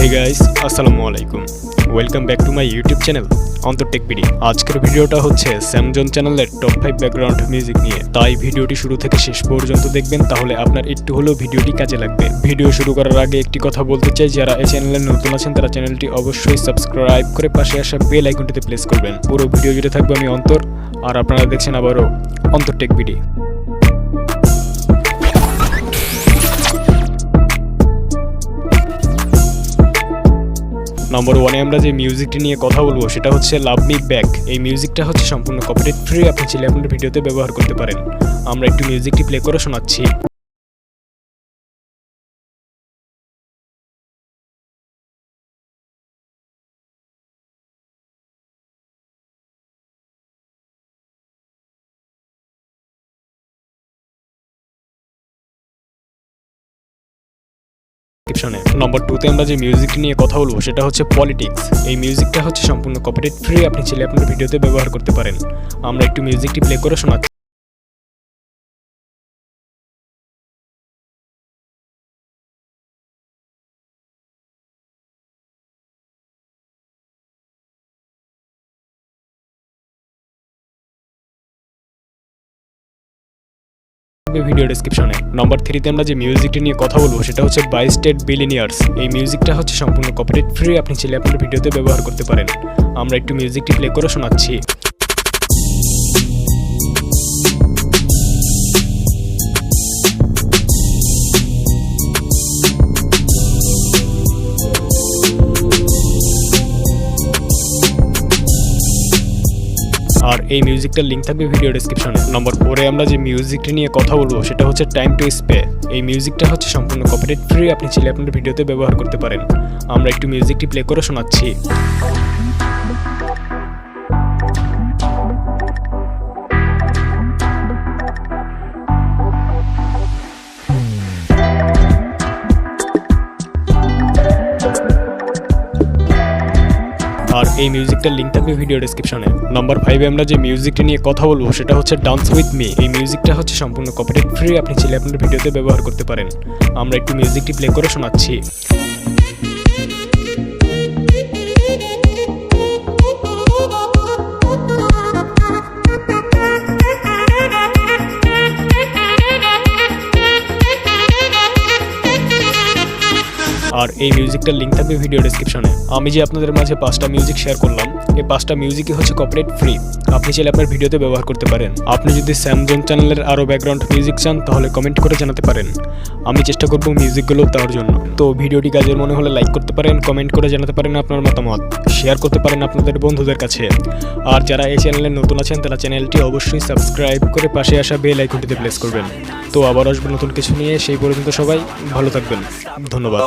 Hey guys, Assalamualaikum. Welcome back to my YouTube channel Antor Tech PD. আজকের ভিডিওটা হচ্ছে samzone চ্যানেলের top 5 background music নিয়ে। তাই ভিডিওটি শুরু থেকে শেষ পর্যন্ত দেখবেন, তাহলে আপনার একটু হলেও ভিডিওটি কাজে লাগবে। ভিডিও শুরু করার আগে একটি কথা বলতে চাই, যারা এই চ্যানেলে নতুন আছেন তারা চ্যানেলটি অবশ্যই সাবস্ক্রাইব করে পাশে আসা বেল আইকনটিতে প্রেস করবেন। পুরো ভিডিও জুড়ে থাকবে আমি অন্তর, আর আপনারা দেখছেন আবারও অন্তর টেক পিডি। নম্বর 1-এ আমরা যে মিউজিকটি নিয়ে কথা বলবো সেটা হচ্ছে লাভ মি ব্যাক। এই মিউজিকটা হচ্ছে সম্পূর্ণ কপিরাইট ফ্রি, আপনি চাইলে আপনার ভিডিওতে ব্যবহার করতে পারেন। আমরা একটু মিউজিকটি প্লে করে শোনাচ্ছি। নম্বর 2-তে আমরা যে মিউজিকটি নিয়ে কথা বলবো সেটা হচ্ছে পলিটিক্স। এই মিউজিকটা হচ্ছে সম্পূর্ণ কপিরাইট ফ্রি, আপনি চাইলে আপনার ভিডিওতে ব্যবহার করতে পারেন। আমরা একটু মিউজিকটি প্লে করে শোনাচ্ছি। ভিডিও ডেসক্রিপশনে। নম্বর 3-তে আমরা যে মিউজিকটি নিয়ে কথা বলবো সেটা হচ্ছে বাই স্টেট বিলিনিয়ার্স। এই মিউজিকটা হচ্ছে সম্পূর্ণ কপিরাইট ফ্রি, আপনি চাইলে আপনার ভিডিওতে ব্যবহার করতে পারেন। আমরা একটু মিউজিকটি প্লে করে শোনাচ্ছি। আর এই মিউজিকটার লিংক থাকবে ভিডিও ডেসক্রিপশনে। নম্বর 4-এ আমরা যে মিউজিকটি নিয়ে কথা বলবো সেটা হচ্ছে টাইম টু স্পে। এই মিউজিকটা হচ্ছে সম্পূর্ণ কপিরাইট ফ্রি, আপনি চাইলে আপনার ভিডিওতে ব্যবহার করতে পারেন। আমরা একটু মিউজিকটি প্লে করে শোনাচ্ছি। আর এই মিউজিকটার লিংক থাকবে ভিডিও ডেসক্রিপশনে। নম্বর 5-এ আমরা যে মিউজিকটি নিয়ে কথা বলবো সেটা হচ্ছে ডান্স উইথ মি। এই মিউজিকটা হচ্ছে সম্পূর্ণ কপিরাইট ফ্রি, আপনি চাইলে আপনার ভিডিওতে ব্যবহার করতে পারেন। আমরা একটু মিউজিকটি প্লে করে শোনাচ্ছি। আর এই মিউজিকটার লিংক থাকবে ভিডিও ডেসক্রিপশনে। আমি যে আপনাদের মাঝে 5টা মিউজিক শেয়ার করলাম, এই 5টা মিউজিকই হচ্ছে কপিরাইট ফ্রি, আপনি চাইলে আপনার ভিডিওতে ব্যবহার করতে পারেন। আপনি যদি samzone চ্যানেলের আরও ব্যাকগ্রাউন্ড মিউজিক চান তাহলে কমেন্ট করে জানাতে পারেন, আমি চেষ্টা করব মিউজিকগুলো দেওয়ার জন্য। তো ভিডিওটি কাজের মনে হলে লাইক করতে পারেন, কমেন্ট করে জানাতে পারেন আপনার মতামত, শেয়ার করতে পারেন আপনাদের বন্ধুদের কাছে। আর যারা এই চ্যানেলে নতুন আছেন তারা চ্যানেলটি অবশ্যই সাবস্ক্রাইব করে পাশে আসা বেল আইকনটিতে প্রেস করবেন। তো আবার আসবো নতুন কিছু নিয়ে, সেই পর্যন্ত সবাই ভালো থাকবেন, ধন্যবাদ।